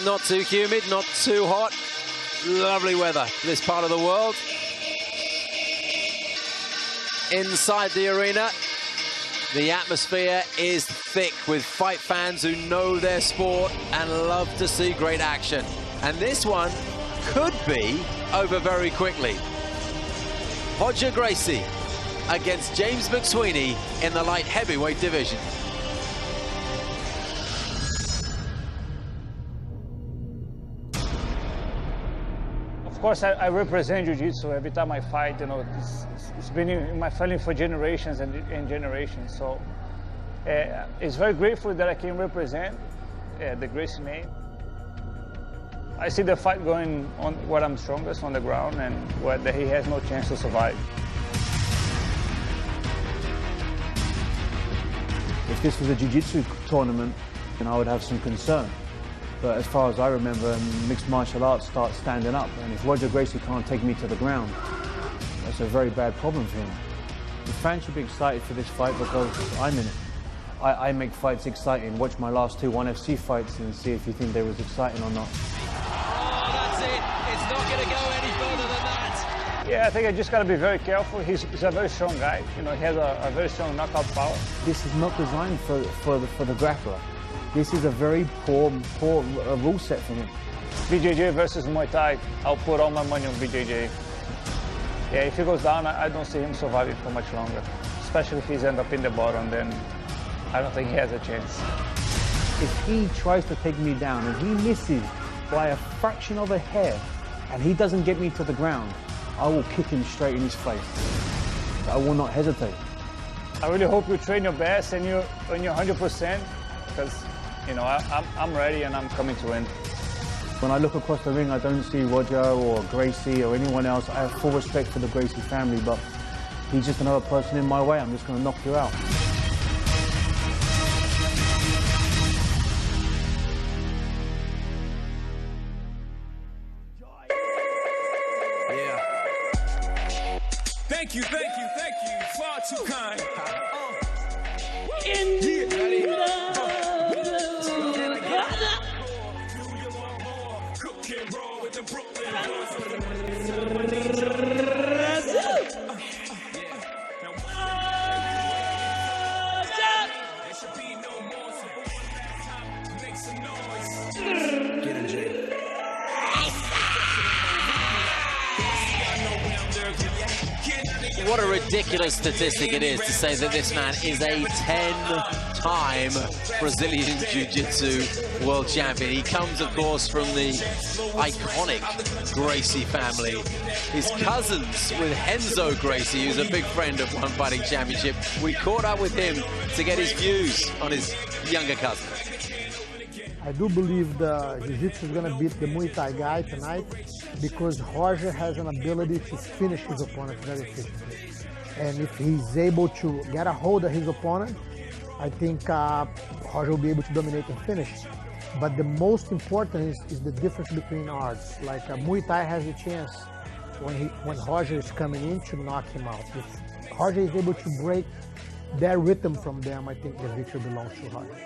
Not too humid, not too hot. Lovely weather for this part of the world. Inside the arena, the atmosphere is thick with fight fans who know their sport and love to see great action. And this one could be over very quickly. Roger Gracie against James McSWEENEY in the light heavyweight division. Of course, I represent Jiu-Jitsu every time I fight. You know, it's been in my family for generations and generations. So it's very grateful that I can represent the Gracie name. I see the fight going on where I'm strongest, on the ground, and where he has no chance to survive. If this was a Jiu-Jitsu tournament, then I would have some concern. But as far as I remember, mixed martial arts starts standing up, and if Roger Gracie can't take me to the ground, that's a very bad problem for him. The fans should be excited for this fight because I'm in it. I make fights exciting. Watch my last two 1FC fights and see if you think they was exciting or not. Oh, that's it. It's not going to go any further than that. Yeah, I think I just got to be very careful. He's a very strong guy. You know, he has a very strong knockout power. This is not designed for the grappler. This is a very poor rule set for him. BJJ versus Muay Thai, I'll put all my money on BJJ. Yeah, if he goes down, I don't see him surviving for much longer. Especially if he's end up in the bottom, then I don't think he has a chance. If he tries to take me down and he misses by a fraction of a hair and he doesn't get me to the ground, I will kick him straight in his face. I will not hesitate. I really hope you train your best and you're 100%, because you know, I'm ready and I'm coming to win. When I look across the ring, I don't see Roger or Gracie or anyone else. I have full respect for the Gracie family, but he's just another person in my way. I'm just going to knock you out. Yeah. Thank you, far too kind. What a ridiculous statistic it is to say that this man is a 10-time Brazilian Jiu-Jitsu world champion. He comes, of course, from the iconic Gracie family. His cousins with Renzo Gracie, who's a big friend of One Fighting Championship. We caught up with him to get his views on his younger cousin. I do believe the Jiu-Jitsu is going to beat the Muay Thai guy tonight because Roger has an ability to finish his opponent very efficiently. And if he's able to get a hold of his opponent, I think Roger will be able to dominate and finish. But the most important is the difference between arts. Like Muay Thai has a chance when Roger is coming in to knock him out. If Roger is able to break their rhythm from them, I think the victory belongs to Roger.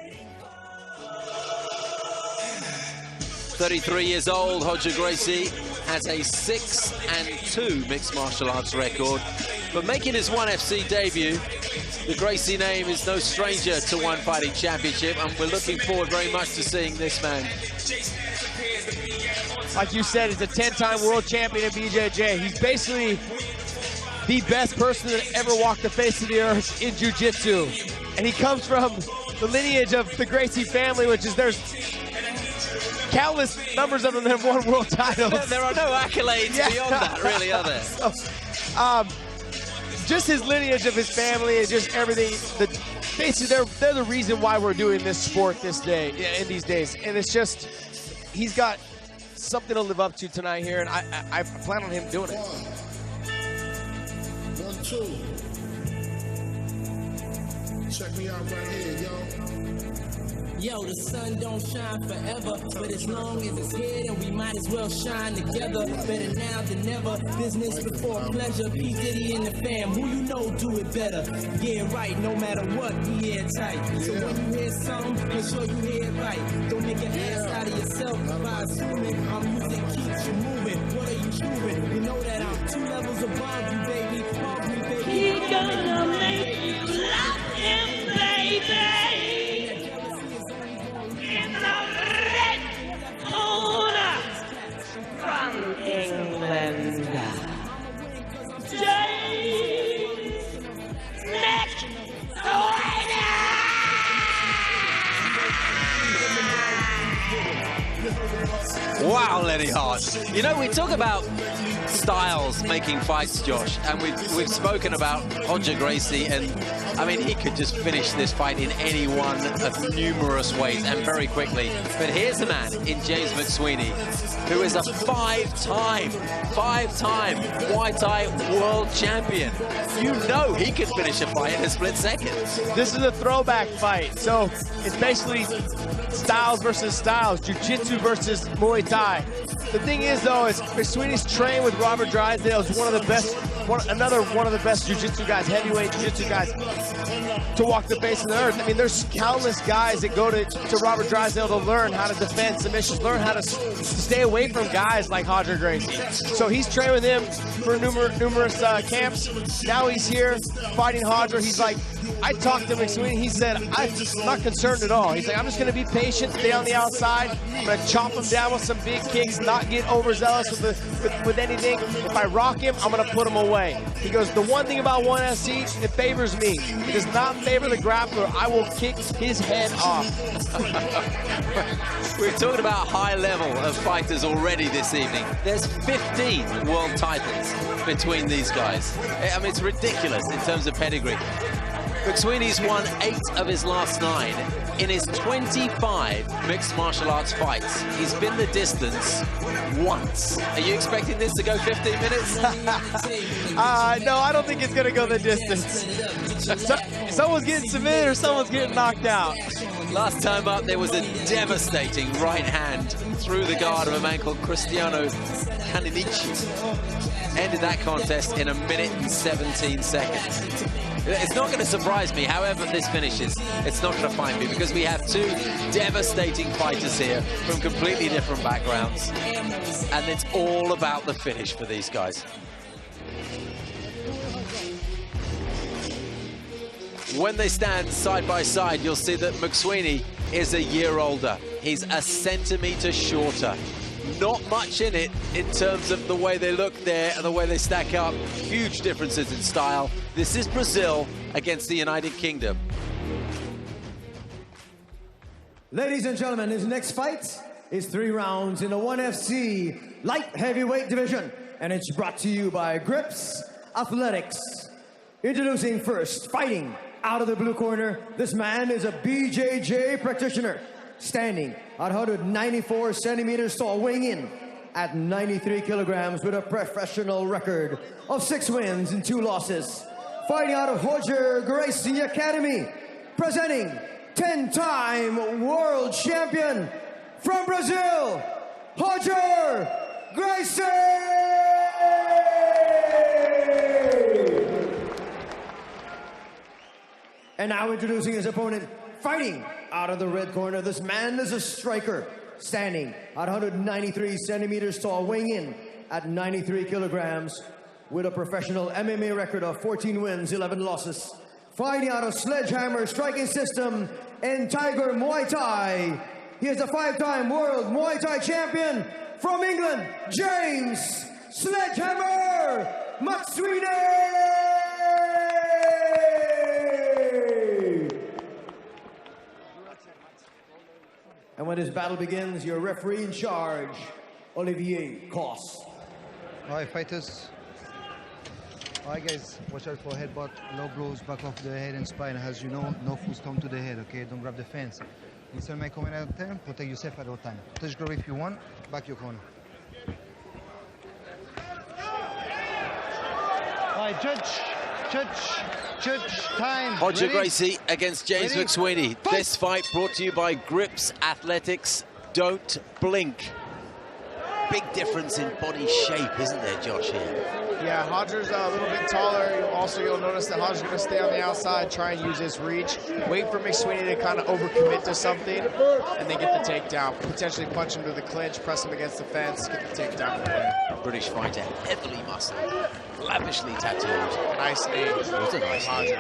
33 years old, Roger Gracie has a 6-2 mixed martial arts record. But making his 1FC debut, the Gracie name is no stranger to One Fighting Championship, and we're looking forward very much to seeing this man. Like you said, he's a 10-time world champion in BJJ. He's basically the best person that ever walked the face of the earth in Jiu-Jitsu. And he comes from the lineage of the Gracie family, which is there's countless numbers of them that have won world titles. There are no accolades beyond that, really, are there? So, just his lineage of his family and just everything. Basically, they're the reason why we're doing this sport this day, in these days. And it's just, he's got something to live up to tonight here, and I plan on him doing it. 1, 2. Check me out right here, yo. Yo, the sun don't shine forever, but as long as it's here, then we might as well shine together. Better now than never, business before pleasure. P. Diddy and the fam, who you know do it better. Yeah, right, no matter what, we airtight. So when you hear something, make sure you hear it right. Don't make an ass out of yourself. start swimming. Our music keeps you moving. What are you proving? You know that I'm 2 levels above you, baby. Love me, baby. He gonna make you love him, baby. In the red corner from England, James McSWEENEY. Wow, Lenny Hart. You know, we talk about styles making fights, Josh, and we've spoken about Roger Gracie, and I mean, he could just finish this fight in any one of numerous ways and very quickly. But here's a man in James McSWEENEY who is a five-time Muay Thai world champion. You know he could finish a fight in a split second. This is a throwback fight, so it's basically styles versus styles, Jiu-Jitsu versus Muay Thai. The thing is, though, is McSWEENEY's trained with Robert Drysdale, who's one of the best, another one of the best Jiu-Jitsu guys, heavyweight Jiu-Jitsu guys, to walk the face of the earth. I mean, there's countless guys that go to Robert Drysdale to learn how to defend submissions, learn how to stay away from guys like Roger Gracie. So he's trained with him for numerous camps. Now he's here fighting Roger. He's like, I talked to McSWEENEY. He said, I'm not concerned at all. He's like, I'm just going to be patient, stay on the outside. I'm going to chop him down with some big kicks, not get overzealous with anything. If I rock him, I'm going to put him away. He goes, the one thing about ONE FC, it favors me. It does not favor the grappler. I will kick his head off. We're talking about high level of fighters already this evening. There's 15 world titles between these guys. I mean, it's ridiculous in terms of pedigree. McSWEENEY's won 8 of his last 9. In his 25 mixed martial arts fights, he's been the distance once. Are you expecting this to go 15 minutes? No, I don't think it's going to go the distance. Someone's getting submitted or someone's getting knocked out. Last time up, there was a devastating right hand through the guard of a man called Cristiano Caninici. Ended that contest in 1 minute and 17 seconds. It's not going to surprise me, however this finishes. It's not going to find me, because we have 2 devastating fighters here from completely different backgrounds. And it's all about the finish for these guys. When they stand side by side, you'll see that McSWEENEY is a year older. He's a centimeter shorter. Not much in it in terms of the way they look there and the way they stack up. Huge differences in style. This is Brazil against the United Kingdom. Ladies and gentlemen, his next fight is 3 rounds in the ONE FC light heavyweight division. And it's brought to you by Grips Athletics. Introducing first, fighting out of the blue corner, this man is a BJJ practitioner, standing at 194 centimeters tall, weighing in at 93 kilograms with a professional record of 6 wins and 2 losses. Fighting out of Roger Gracie Academy, presenting 10-time world champion from Brazil, Roger Gracie! And now introducing his opponent, fighting out of the red corner, this man is a striker, standing at 193 centimeters tall, weighing in at 93 kilograms with a professional MMA record of 14 wins, 11 losses. Fighting out of Sledgehammer Striking System and Tiger Muay Thai, he is a 5-time world Muay Thai champion from England, James Sledgehammer McSWEENEY! And when this battle begins, your referee in charge, Olivier Koss. Alright, fighters. Alright, guys, watch out for headbutt, low blows, back off the head and spine. As you know, no full stomp to the head, okay? Don't grab the fence. Instead of my comment at 10, protect yourself at all time. Touch grab if you want, back your corner. Alright, judge, time. Roger Ready? Gracie against James McSWEENEY. This fight brought to you by Grips Athletics. Don't blink. big difference in body shape, isn't there, Josh, here? Yeah, Hodger's a little bit taller. Also, you'll notice that Hodger's going to stay on the outside, try and use his reach, wait for McSWEENEY to kind of overcommit to something, and then get the takedown. Potentially punch him to the clinch, press him against the fence, get the takedown from there. British fighter, heavily muscled, lavishly tattooed. Nice name. What a nice Hodger.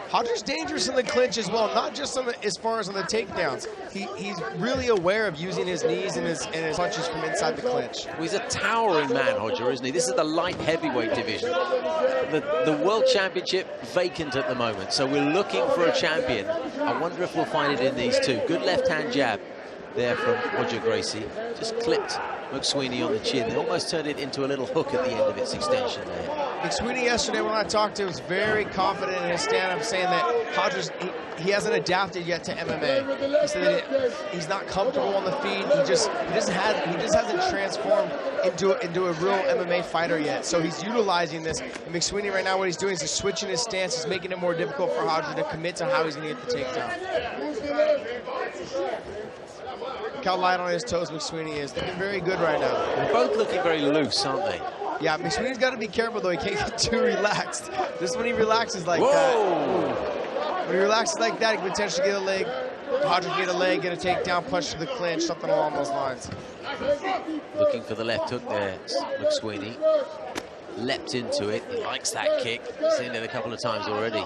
Hodger's dangerous in the clinch as well, not just on the, as far as on the takedowns. He's really aware of using his knees and his punches from inside the clinch. Well, he's a towering man, Hodger, isn't he? This is the light heavyweight division. The World Championship vacant at the moment, so we're looking for a champion. I wonder if we'll find it in these two. Good left-hand jab there from Roger Gracie. Just clipped McSWEENEY on the chin. They almost turned it into a little hook at the end of its extension there. McSWEENEY yesterday, when I talked to him, was very confident in his stand-up, saying that Hodger's, he hasn't adapted yet to MMA. He said that he's not comfortable on the feet. He just hasn't transformed into a real MMA fighter yet. So he's utilizing this. And McSWEENEY right now, what he's doing is he's switching his stance. He's making it more difficult for Hodger to commit to how he's going to get the takedown. Look how light on his toes McSWEENEY is. Looking very good right now. They're both looking very loose, aren't they? Yeah, McSWEENEY's got to be careful, though. He can't get too relaxed. Just when he relaxes like that. When he relaxes like that, he can potentially get a leg. Hodger can get a leg, get a takedown, punch to the clinch, something along those lines. Looking for the left hook there, McSWEENEY. Leapt into it. He likes that kick. Seen it a couple of times already.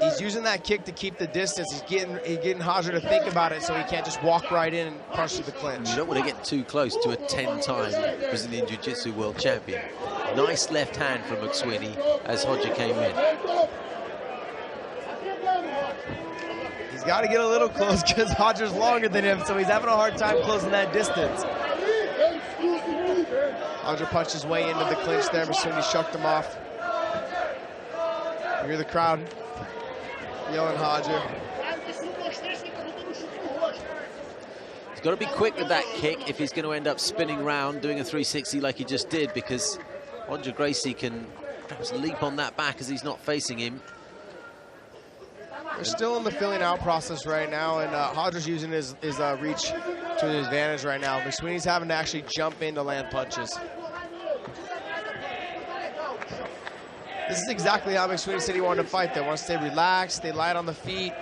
He's using that kick to keep the distance. He's getting Hodger to think about it so he can't just walk right in and punch to the clinch. You don't want to get too close to a 10-time Brazilian Jiu-Jitsu world champion. Nice left hand from McSWEENEY as Hodger came in. He's got to get a little close because Hodger's longer than him, so he's having a hard time closing that distance. Hodger punched his way into the clinch there. McSWEENEY shucked him off. You hear the crowd yelling Hodger. He's got to be quick with that kick if he's going to end up spinning round, doing a 360 like he just did, because Roger Gracie can perhaps leap on that back as he's not facing him. They're still in the filling out process right now, and Hodger's using his reach to his advantage right now. McSWEENEY's having to actually jump in to land punches. This is exactly how McSWEENEY said he wanted to fight. They want to stay relaxed, stay light on the feet,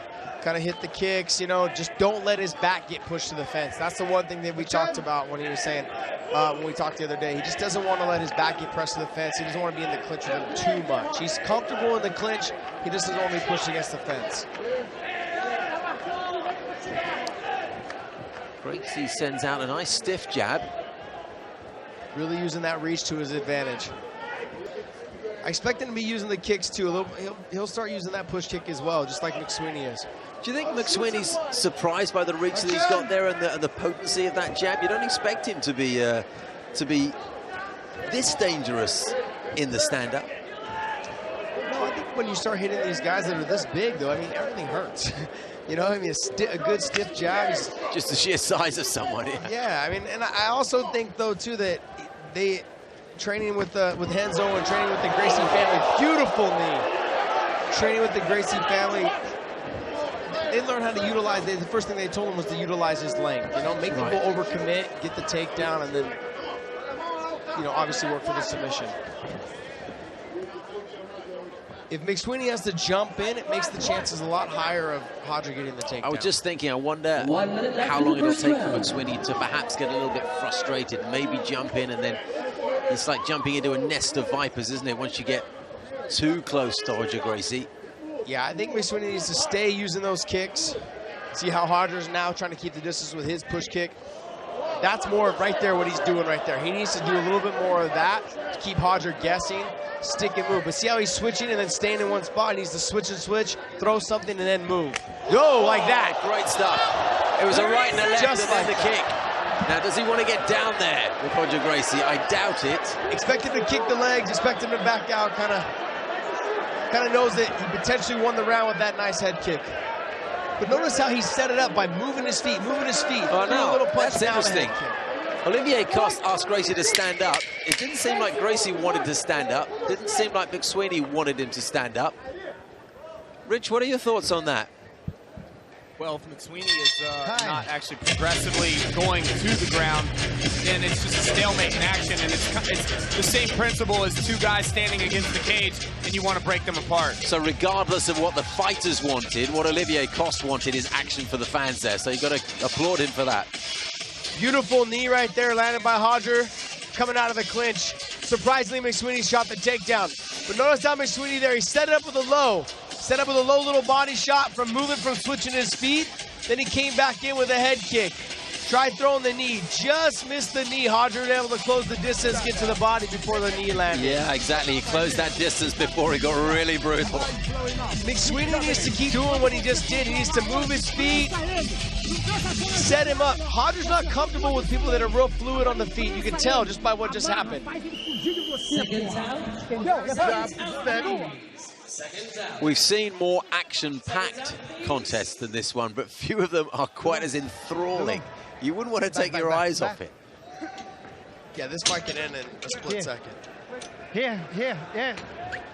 kind of hit the kicks, you know, just don't let his back get pushed to the fence. That's the one thing that we talked about when he was saying, when we talked the other day. He just doesn't want to let his back get pressed to the fence. He doesn't want to be in the clinch with him too much. He's comfortable in the clinch. He just doesn't want to be pushed against the fence. Gracie sends out a nice stiff jab. Really using that reach to his advantage. I expect him to be using the kicks too. He'll start using that push kick as well, just like McSWEENEY is. Do you think McSWEENEY's surprised by the reach that he's got there and the potency of that jab? You don't expect him to be this dangerous in the stand-up. No, I think when you start hitting these guys that are this big, though, I mean, everything hurts. You know, I mean, a good stiff jab is just the sheer size of someone. Yeah, I mean, and I also think though too that they. Training with Renzo and training with the Gracie family. Beautiful knee. Training with the Gracie family. They learned how to utilize, the first thing they told him was to utilize his length. You know, make people overcommit, get the takedown, and then, you know, obviously work for the submission. If McSWEENEY has to jump in, it makes the chances a lot higher of Hodger getting the takedown. I was just thinking, I wonder how long it'll take for McSWEENEY to perhaps get a little bit frustrated, maybe jump in, and then it's like jumping into a nest of vipers, isn't it, once you get too close to Roger Gracie. Yeah, I think McSWEENEY needs to stay using those kicks. See how Hodger's now trying to keep the distance with his push kick. That's more right there what he's doing right there. He needs to do a little bit more of that to keep Hodger guessing, stick and move. But see how he's switching and then staying in one spot? He needs to switch and switch, throw something, and then move. Yo, like that. Great stuff. It was a right and a left Just and then like the kick. Now, does he want to get down there with Roger Gracie? I doubt it. Expect him to kick the legs, expect him to back out, kind of knows that he potentially won the round with that nice head kick. But notice how he set it up by moving his feet, Oh, no, a little punch that's down interesting. Olivier Coste asked Gracie to stand up. It didn't seem like Gracie wanted to stand up. Didn't seem like McSWEENEY wanted him to stand up. Rich, what are your thoughts on that? Well, if McSWEENEY is not actually progressively going to the ground, then it's just a stalemate in action, and it's the same principle as two guys standing against the cage, and you want to break them apart. So regardless of what the fighters wanted, what Olivier Coste wanted is action for the fans there, so you've got to applaud him for that. Beautiful knee right there, landed by Hodger, coming out of the clinch. Surprisingly, McSWEENEY shot the takedown. But notice how McSWEENEY there, he set it up with a low. Set up with a low little body shot from moving from switching his feet. Then he came back in with a head kick. Tried throwing the knee, just missed the knee. Hodger was able to close the distance, get to the body before the knee landed. Yeah, exactly. He closed that distance before he got really brutal. McSWEENEY needs to keep doing what he just did. He needs to move his feet, set him up. Hodger's not comfortable with people that are real fluid on the feet. You can tell just by what just happened. We've seen more action-packed contests than this one, but few of them are quite as enthralling. You wouldn't want to take your eyes off it. Yeah, this might get in a split second. Here.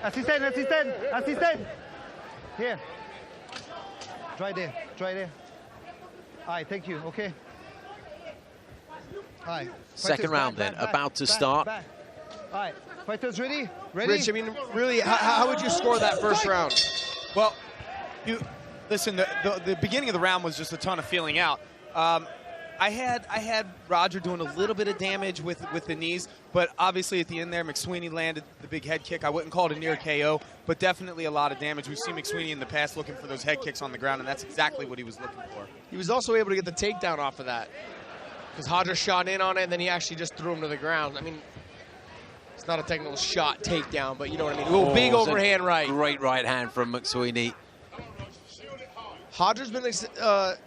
Assistant. Here. Try there. All right, thank you, okay. All right. Second round then, about to start. All right, fighters ready? Rich, I mean, really, how would you score that first round? Well, listen, the beginning of the round was just a ton of feeling out. I had Roger doing a little bit of damage with the knees, but obviously at the end there, McSWEENEY landed the big head kick. I wouldn't call it a near KO, but definitely a lot of damage. We've seen McSWEENEY in the past looking for those head kicks on the ground, and that's exactly what he was looking for. He was also able to get the takedown off of that, because Hodger shot in on it, and then he actually just threw him to the ground. I mean, it's not a technical shot takedown, but you know what I mean. Ooh, big overhand right. Great right hand from McSWEENEY. Hodger's been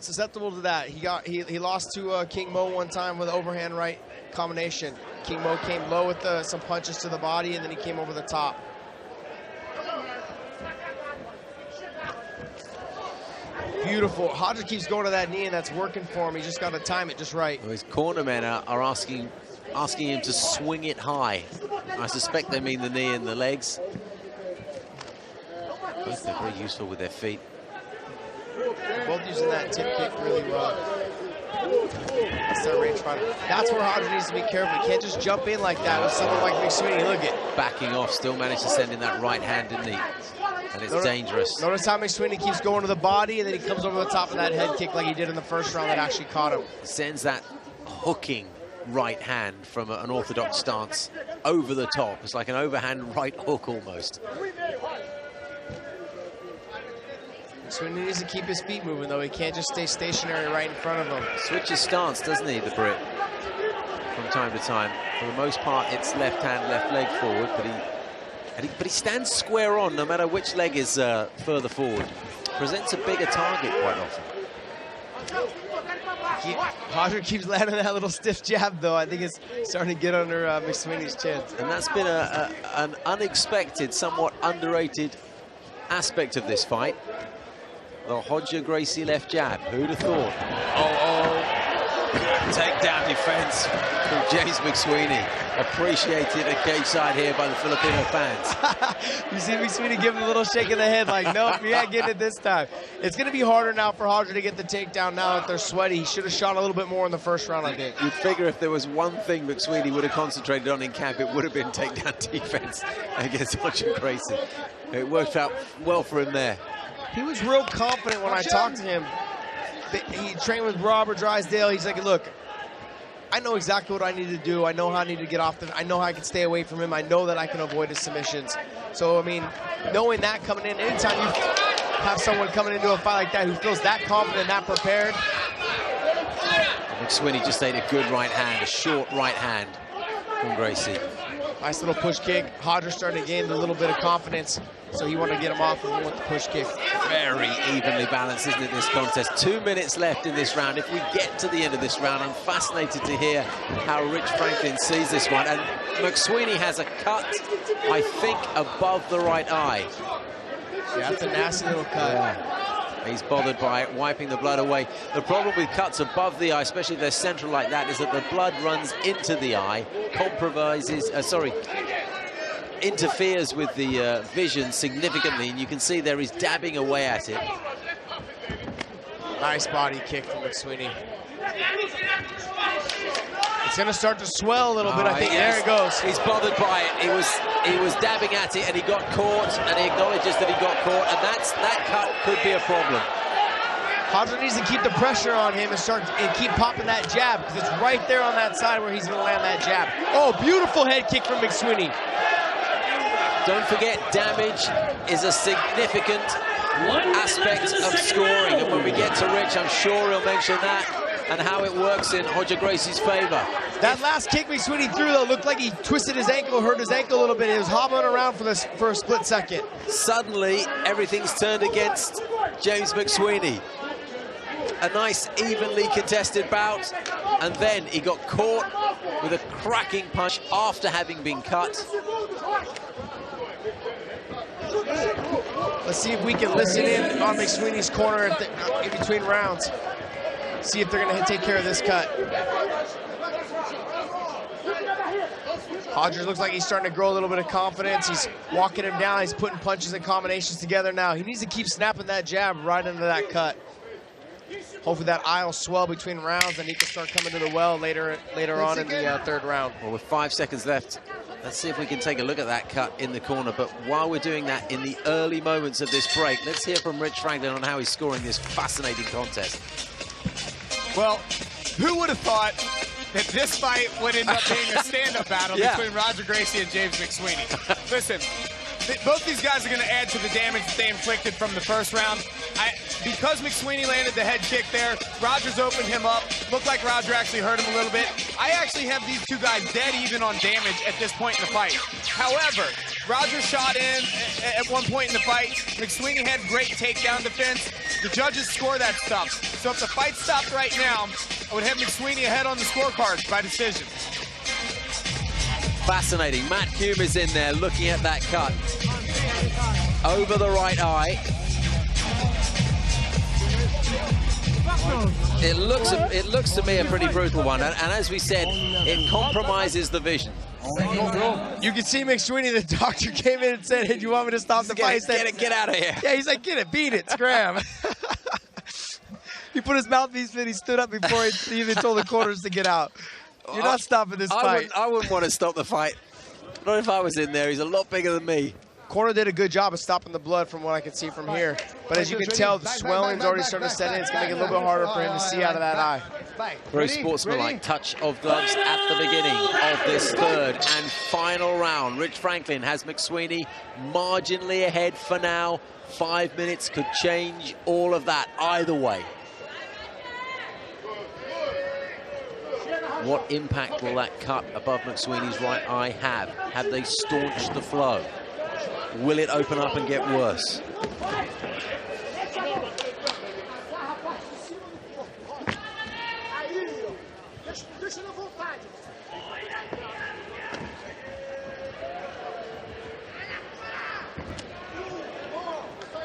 susceptible to that. He lost to King Mo one time with an overhand right combination. King Mo came low with some punches to the body, and then he came over the top. Beautiful. Hodger keeps going to that knee, and that's working for him. He's just got to time it just right. Well, his cornermen are asking him to swing it high. I suspect they mean the knee and the legs. Both they're very useful with their feet. They're both using that tip kick really well. That's their range fighter. That's where Hodger needs to be careful. He can't just jump in like that with someone like McSWEENEY. Look at backing off, still managed to send in that right hand, didn't he? And it's dangerous. Notice how McSWEENEY keeps going to the body, and then he comes over the top of that head kick like he did in the first round that actually caught him. Sends that hooking right hand from an orthodox stance over the top. It's like an overhand right hook almost. McSWEENEY needs to keep his feet moving, though. He can't just stay stationary right in front of him. Switches stance, doesn't he, the Brit? From time to time. For the most part, it's left hand, left leg forward, but he stands square on no matter which leg is further forward. Presents a bigger target quite often. Hodger keeps landing that little stiff jab, though. I think it's starting to get under McSWEENEY's chin. And that's been an unexpected, somewhat underrated aspect of this fight. The Hodger-Gracie left jab. Who'd have thought? Takedown defense from James McSWEENEY. Appreciated at cage side here by the Filipino fans. You see McSWEENEY give him a little shake of the head like, nope, you ain't getting it this time. It's going to be harder now for Hodger to get the takedown now that they're sweaty. He should have shot a little bit more in the first round, I think. You'd figure if there was one thing McSWEENEY would have concentrated on in camp, it would have been takedown defense against Hodger-Gracie. It worked out well for him there. He was real confident when I talked to him. He trained with Robert Drysdale. He's like, look, I know exactly what I need to do. I know how I need to get off I know how I can stay away from him. I know that I can avoid his submissions. So, I mean, knowing that coming in, anytime you have someone coming into a fight like that who feels that confident, that prepared. McSWEENEY just ate a good right hand, a short right hand from Gracie. Nice little push kick. Hodger starting to gain a little bit of confidence, so he wanted to get him off with the push kick. Very evenly balanced, isn't it, this contest? 2 minutes left in this round. If we get to the end of this round, I'm fascinated to hear how Rich Franklin sees this one. And McSWEENEY has a cut, I think, above the right eye. Yeah, that's a nasty little cut. Yeah. He's bothered by it, wiping the blood away. The problem with cuts above the eye, especially if they're central like that, is that the blood runs into the eye, interferes with the vision significantly, and you can see there he's dabbing away at it. Nice body kick from McSWEENEY. It's gonna start to swell a little bit, I think. There it goes. He's bothered by it. He was dabbing at it and he got caught, and he acknowledges that he got caught, and that cut could be a problem. Hodger needs to keep the pressure on him and keep popping that jab, because it's right there on that side where he's gonna land that jab. Oh, beautiful head kick from McSWEENEY. Don't forget, damage is a significant aspect of scoring, and when we get to Rich, I'm sure he'll mention that and how it works in Roger Gracie's favor. That last kick McSWEENEY threw, though, looked like he twisted his ankle, hurt his ankle a little bit. He was hobbling around for a split second. Suddenly, everything's turned against James McSWEENEY. A nice, evenly contested bout, and then he got caught with a cracking punch after having been cut. Let's see if we can listen in on McSWEENEY's corner in between rounds. See if they're going to take care of this cut. Hodges looks like he's starting to grow a little bit of confidence. He's walking him down. He's putting punches and combinations together now. He needs to keep snapping that jab right into that cut. Hopefully that eye will swell between rounds and he can start coming to the well later on in the third round. Well, with 5 seconds left, let's see if we can take a look at that cut in the corner. But while we're doing that, in the early moments of this break, let's hear from Rich Franklin on how he's scoring this fascinating contest. Well, who would have thought that this fight would end up being a stand-up battle between Roger Gracie and James McSWEENEY? Listen, both these guys are going to add to the damage that they inflicted from the first round. Because McSWEENEY landed the head kick there, Roger's opened him up. Looked like Roger actually hurt him a little bit. I actually have these two guys dead even on damage at this point in the fight. However, Roger shot in at one point in the fight. McSWEENEY had great takedown defense. The judges score that stuff. So if the fight stopped right now, I would have McSWEENEY ahead on the scorecards by decision. Fascinating. Matt Hume is in there looking at that cut. Over the right eye. It looks to me a pretty brutal one, and as we said, it compromises the vision. You can see McSWEENEY, the doctor came in and said, hey, do you want me to stop the fight? Get out of here. Yeah, he's like, get it, beat it, scram. He put his mouthpiece in, he stood up before he even told the corners to get out. You're not stopping this fight. I wouldn't want to stop the fight. Not if I was in there. He's a lot bigger than me. Corner did a good job of stopping the blood from what I can see from here. But as you can tell, the swelling's already starting to set in. It's going to make it a little bit harder for him to see out of that eye. Very sportsmanlike touch of gloves at the beginning of this third and final round. Rich Franklin has McSWEENEY marginally ahead for now. 5 minutes could change all of that either way. What impact will that cut above McSWEENEY's right eye have? Have they staunched the flow? Will it open up and get worse?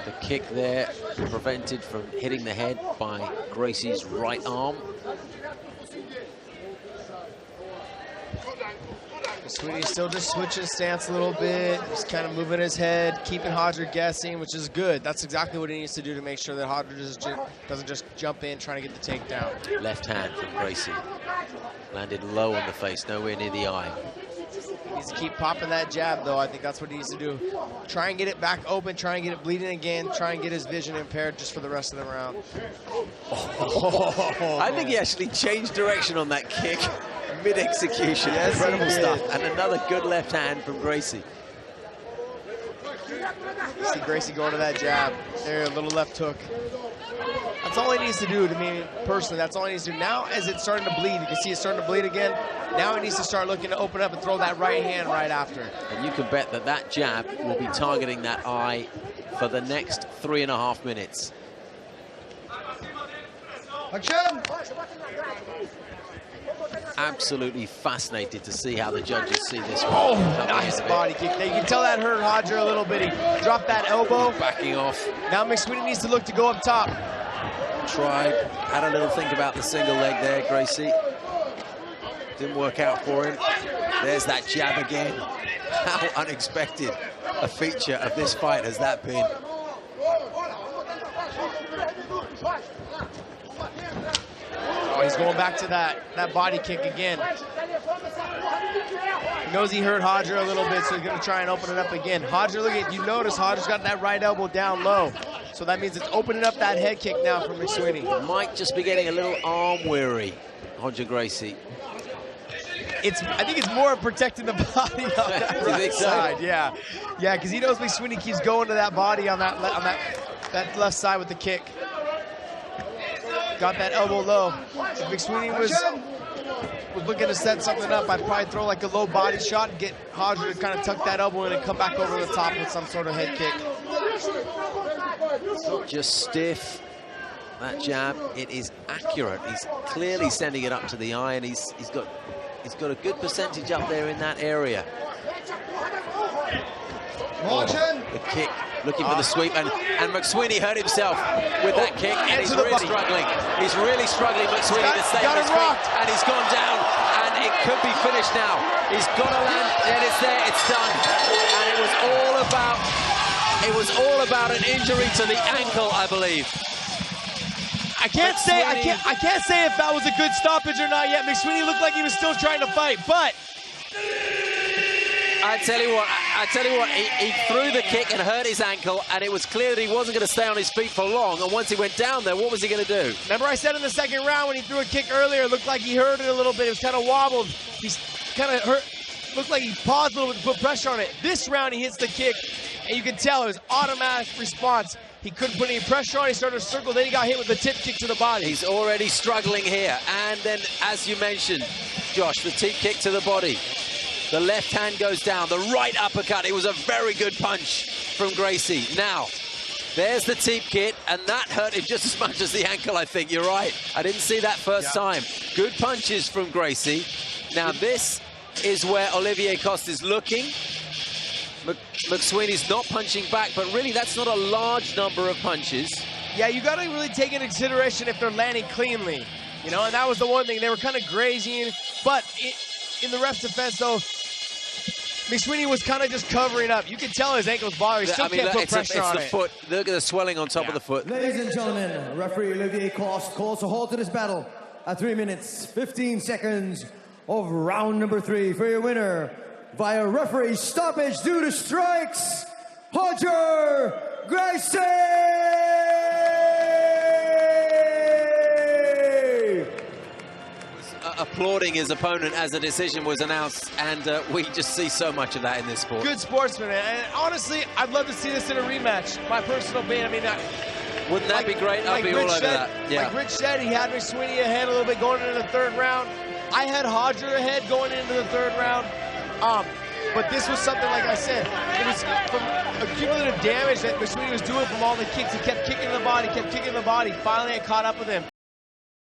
The kick there prevented from hitting the head by Gracie's right arm. McSWEENEY still just switching stance a little bit, just kind of moving his head, keeping Hodger guessing, which is good. That's exactly what he needs to do to make sure that Hodger doesn't just jump in trying to get the takedown. Left hand from Gracie. Landed low on the face, nowhere near the eye. He needs to keep popping that jab, though. I think that's what he needs to do. Try and get it back open, try and get it bleeding again, try and get his vision impaired just for the rest of the round. I think he actually changed direction on that kick. Mid-execution, yes, incredible stuff. And another good left hand from Gracie. See Gracie going to that jab. There, a little left hook. That's all he needs to do, to me personally. That's all he needs to do. Now, as it's starting to bleed, you can see it's starting to bleed again. Now he needs to start looking to open up and throw that right hand right after. And you can bet that that jab will be targeting that eye for the next 3.5 minutes. Action! Absolutely fascinated to see how the judges see this one. Oh, nice body kick. You can tell that hurt Hodger a little bit. He dropped that elbow. Backing off. Now McSWEENEY needs to look to go up top. Tried, had a little think about the single leg there, Gracie. Didn't work out for him. There's that jab again. How unexpected a feature of this fight has that been? is, going back to that body kick again. He knows he hurt Hodger a little bit, so he's going to try and open it up again. Hodger, look at, you notice Hodger's got that right elbow down low. So that means it's opening up that head kick now for McSWEENEY. Might just be getting a little arm weary, Hodger Gracie. I think it's more protecting the body on that right side. Yeah, because he knows McSWEENEY keeps going to that body on that left side with the kick. Got that elbow low. If McSWEENEY was looking to set something up, I'd probably throw like a low body shot and get Hodger to kind of tuck that elbow in and come back over the top with some sort of head kick. Just stiff. That jab, it is accurate. He's clearly sending it up to the eye, and he's got a good percentage up there in that area. Oh, the kick, looking for the sweep, and McSWEENEY hurt himself with that kick, and he's really struggling. He's really struggling, McSWEENEy, to stay on his feet, and he's gone down, and it could be finished now. He's got to land, and it's there, it's done. And it was all about an injury to the ankle, I believe. I can't say if that was a good stoppage or not yet. McSWEENEy looked like he was still trying to fight, but I tell you what, he threw the kick and hurt his ankle, and it was clear that he wasn't going to stay on his feet for long. And once he went down there, what was he going to do? Remember I said in the second round when he threw a kick earlier, it looked like he hurt it a little bit. It was kind of wobbled. He's kind of hurt. Looked like he paused a little bit to put pressure on it. This round, he hits the kick, and you can tell it was automatic response. He couldn't put any pressure on. He started to circle. Then he got hit with the tip kick to the body. He's already struggling here. And then, as you mentioned, Josh, the tip kick to the body. The left hand goes down. The right uppercut. It was a very good punch from Gracie. Now, there's the tip kick, and that hurt him just as much as the ankle, I think. You're right. I didn't see that first time. Good punches from Gracie. Now, this is where Olivier Coste is looking. McSWEENEy's not punching back, but really that's not a large number of punches. Yeah, you got to really take into consideration if they're landing cleanly, you know, and that was the one thing. They were kind of grazing, but in the ref's defense, though, McSWEENEy was kind of just covering up. You can tell his ankle's bothering. He still can't put pressure on it. It's the foot. Look at the swelling on top of the foot. Ladies and gentlemen, referee Olivier Coste calls a halt to this battle at 3 minutes, 15 seconds of round number 3 for your winner, via referee stoppage due to strikes, Hodger Gracie! Applauding his opponent as the decision was announced, and we just see so much of that in this sport. Good sportsman, and honestly, I'd love to see this in a rematch. My personal opinion, I mean, wouldn't that be great? I'd be all over that. Yeah. Like Rich said, he had McSWEENEy ahead a little bit going into the third round. I had Hodger ahead going into the third round. But this was something, like I said, it was from accumulative damage that McSWEENEy was doing from all the kicks. He kept kicking the body, Finally, it caught up with him.